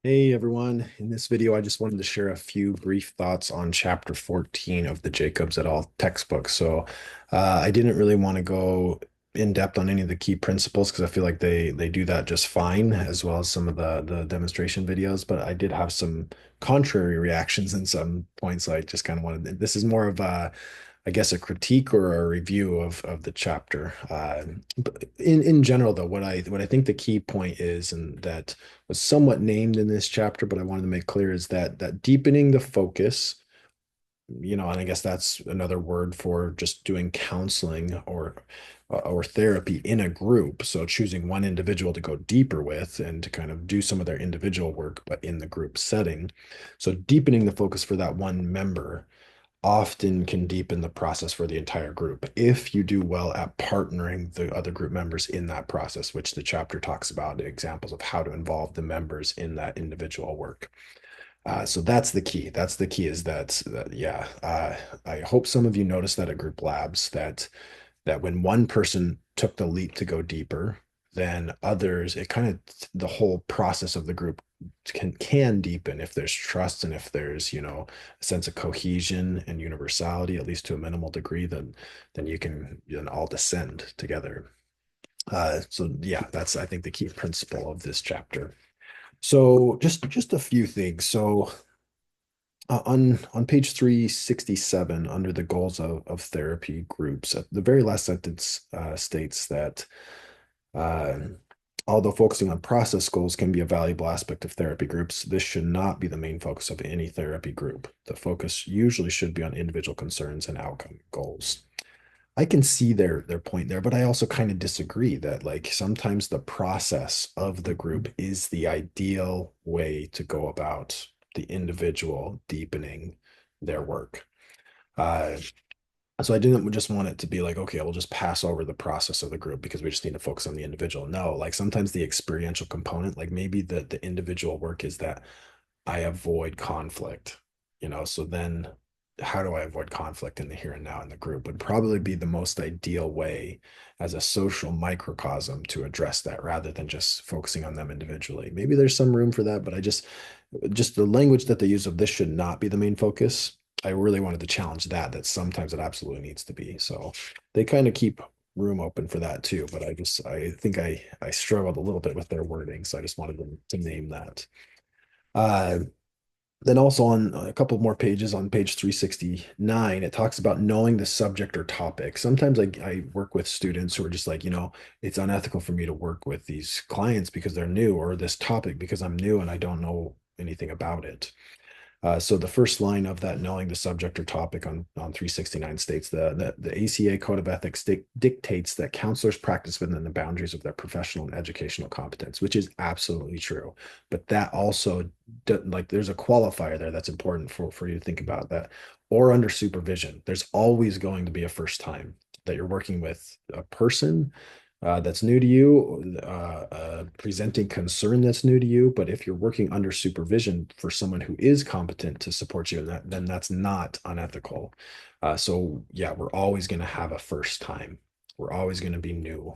Hey everyone, in this video I just wanted to share a few brief thoughts on chapter 14 of the Jacobs et al. Textbook. I didn't really want to go in depth on any of the key principles because I feel like they do that just fine, as well as some of the demonstration videos, but I did have some contrary reactions in some points. I just kind of wanted, this is more of a, I guess, a critique or a review of the chapter. But in general, though, what I think the key point is, and that was somewhat named in this chapter, but I wanted to make clear, is that deepening the focus, and I guess that's another word for just doing counseling or therapy in a group. So choosing one individual to go deeper with and to kind of do some of their individual work, but in the group setting. So deepening the focus for that one member often can deepen the process for the entire group if you do well at partnering the other group members in that process, which the chapter talks about examples of how to involve the members in that individual work. So that's the key. That's the key is that yeah. I hope some of you noticed that at group labs that when one person took the leap to go deeper, then others, it kind of the whole process of the group can deepen if there's trust and if there's, a sense of cohesion and universality, at least to a minimal degree, then you can then all descend together. So yeah, that's I think the key principle of this chapter. So just a few things. So on page 367, under the goals of therapy groups, the very last sentence states that uh, although focusing on process goals can be a valuable aspect of therapy groups, this should not be the main focus of any therapy group. The focus usually should be on individual concerns and outcome goals. I can see their point there, but I also kind of disagree that like sometimes the process of the group is the ideal way to go about the individual deepening their work. Uh, so I didn't just want it to be like, okay, we'll just pass over the process of the group because we just need to focus on the individual. No, like sometimes the experiential component, like maybe the individual work is that I avoid conflict, so then how do I avoid conflict in the here and now in the group would probably be the most ideal way as a social microcosm to address that rather than just focusing on them individually. Maybe there's some room for that, but just the language that they use of this should not be the main focus. I really wanted to challenge that sometimes it absolutely needs to be. So they kind of keep room open for that too, but I think I struggled a little bit with their wording, so I just wanted them to name that. Uh, then also on a couple more pages on page 369, it talks about knowing the subject or topic. Sometimes I work with students who are just like, it's unethical for me to work with these clients because they're new, or this topic because I'm new and I don't know anything about it. So the first line of that, knowing the subject or topic on 369 states the ACA Code of Ethics dictates that counselors practice within the boundaries of their professional and educational competence, which is absolutely true. But that also, like, there's a qualifier there that's important for you to think about that. Or under supervision, there's always going to be a first time that you're working with a person that's new to you, presenting concern that's new to you. But if you're working under supervision for someone who is competent to support you in that, then that's not unethical. So yeah, we're always going to have a first time. We're always going to be new,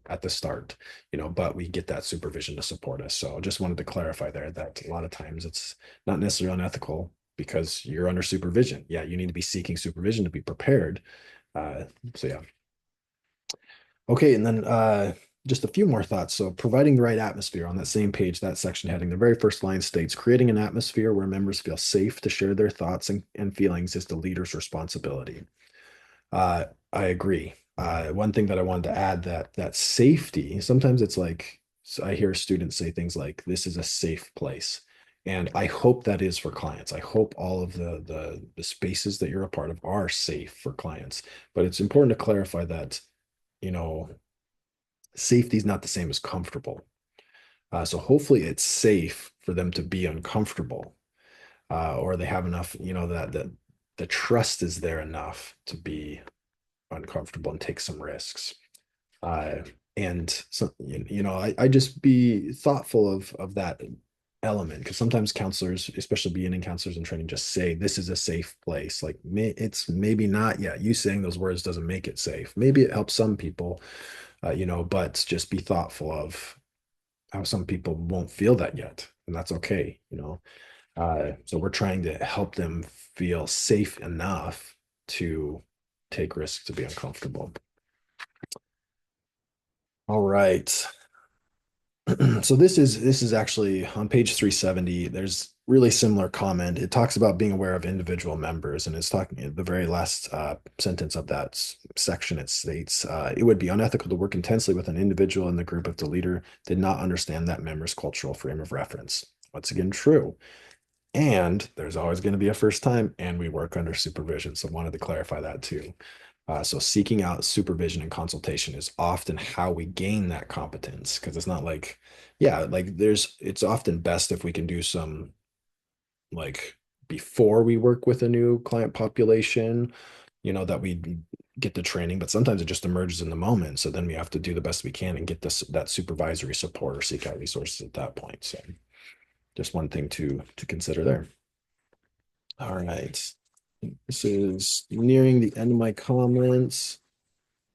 at the start, but we get that supervision to support us. So just wanted to clarify there that a lot of times it's not necessarily unethical because you're under supervision. Yeah, you need to be seeking supervision to be prepared. So yeah. Okay, and then just a few more thoughts. So, providing the right atmosphere on that same page, that section heading, the very first line states creating an atmosphere where members feel safe to share their thoughts and feelings is the leader's responsibility. Uh, I agree. One thing that I wanted to add that safety, sometimes it's like I hear students say things like, this is a safe place. And I hope that is for clients. I hope all of the spaces that you're a part of are safe for clients. But it's important to clarify that you know, safety is not the same as comfortable. So hopefully it's safe for them to be uncomfortable, or they have enough, that the trust is there enough to be uncomfortable and take some risks. Uh, and so, I just be thoughtful of that element because sometimes counselors, especially beginning counselors in training, just say this is a safe place. Like it's maybe not yet. You saying those words doesn't make it safe. Maybe it helps some people, but just be thoughtful of how some people won't feel that yet. and that's okay, you know. So we're trying to help them feel safe enough to take risks, to be uncomfortable. All right. So this is actually on page 370. There's really similar comment. It talks about being aware of individual members, and it's talking in the very last sentence of that section. It states it would be unethical to work intensely with an individual in the group if the leader did not understand that member's cultural frame of reference. Once again, true. And there's always going to be a first time, and we work under supervision. So wanted to clarify that too. So seeking out supervision and consultation is often how we gain that competence because it's not like, yeah, like it's often best if we can do some like before we work with a new client population, that we get the training, but sometimes it just emerges in the moment. So then we have to do the best we can and get that supervisory support or seek out resources at that point. So just one thing to consider there. All right. This is nearing the end of my comments.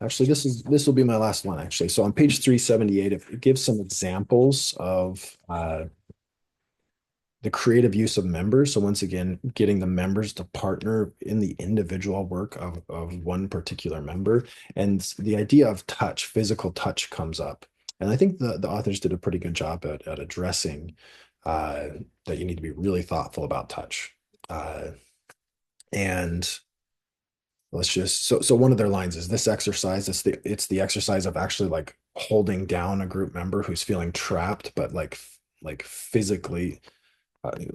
Actually, this will be my last one, actually. So on page 378, it gives some examples of the creative use of members. So once again, getting the members to partner in the individual work of one particular member. And the idea of touch, physical touch comes up. And I think the authors did a pretty good job at addressing uh, that you need to be really thoughtful about touch. And let's just so one of their lines is this exercise, it's the exercise of actually like holding down a group member who's feeling trapped, but like physically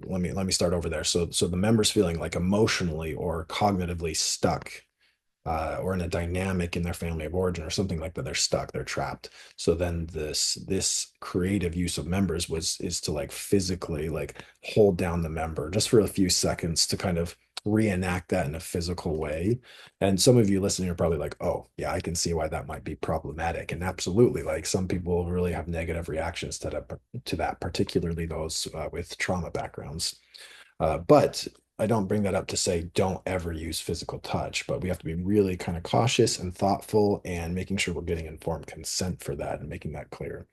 let me start over there. So the member's feeling like emotionally or cognitively stuck, or in a dynamic in their family of origin or something like that. They're stuck, they're trapped. So then this creative use of members is to like physically like hold down the member just for a few seconds to kind of reenact that in a physical way. And some of you listening are probably like, oh yeah, I can see why that might be problematic. And absolutely, like some people really have negative reactions to that, particularly those with trauma backgrounds. But I don't bring that up to say don't ever use physical touch, but we have to be really kind of cautious and thoughtful and making sure we're getting informed consent for that and making that clear.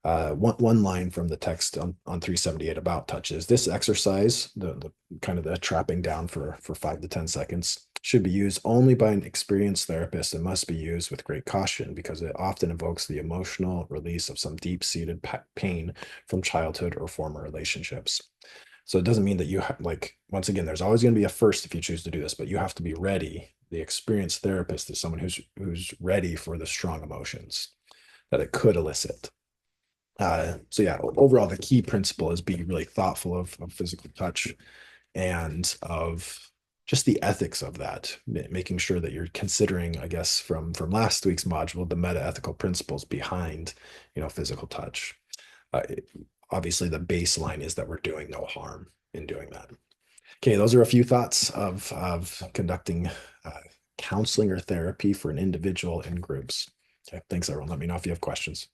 One line from the text on 378 about touch is this exercise, the kind of the trapping down for 5 to 10 seconds, should be used only by an experienced therapist and must be used with great caution because it often evokes the emotional release of some deep-seated pain from childhood or former relationships. So it doesn't mean that you like, once again, there's always going to be a first if you choose to do this, but you have to be ready. The experienced therapist is someone who's ready for the strong emotions that it could elicit. So yeah, overall, the key principle is being really thoughtful of physical touch and of just the ethics of that, making sure that you're considering, I guess, from last week's module, the meta ethical principles behind, physical touch. Uh, Obviously, the baseline is that we're doing no harm in doing that. Okay, those are a few thoughts of conducting counseling or therapy for an individual in groups. Okay, thanks everyone. Let me know if you have questions.